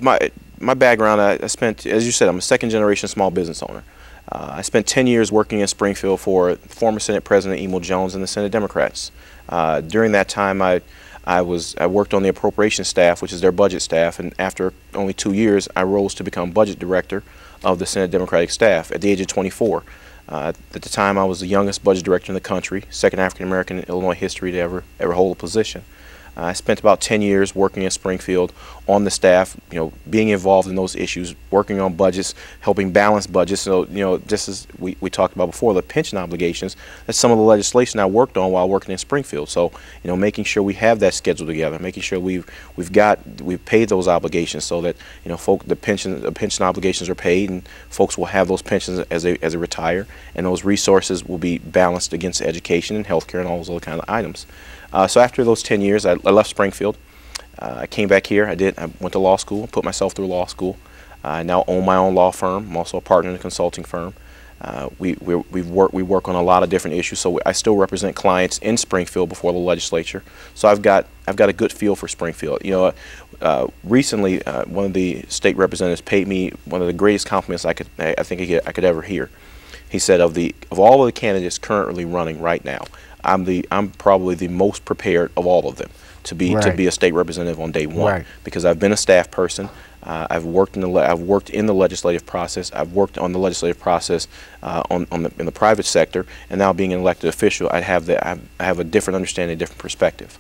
My background, I spent, as you said, I'm a second generation small business owner. I spent 10 years working in Springfield for former Senate President Emil Jones and the Senate Democrats. During that time, I worked on the appropriations staff, which is their budget staff, and after only 2 years, I rose to become budget director of the Senate Democratic staff at the age of 24. At the time, I was the youngest budget director in the country, second African American in Illinois history to ever hold a position. I spent about 10 years working in Springfield on the staff, being involved in those issues, working on budgets, helping balance budgets. So, just as we talked about before, the pension obligations, that's some of the legislation I worked on while working in Springfield. So, making sure we have that schedule together, making sure we've paid those obligations so that, the pension obligations are paid and folks will have those pensions as they retire, and those resources will be balanced against education and healthcare and all those other kind of items. So after those 10 years, I left Springfield. I came back here. I went to law school, put myself through law school. I now own my own law firm. I'm also a partner in a consulting firm. We work on a lot of different issues. So I still represent clients in Springfield before the legislature. So I've got a good feel for Springfield. Recently, one of the state representatives paid me one of the greatest compliments I think I could ever hear. He said, of all of the candidates currently running right now, I'm probably the most prepared of all of them to be a state representative on day one, because I've been a staff person. I've worked in the legislative process. I've worked on the legislative process in the private sector, and now being an elected official, I have a different understanding, a different perspective.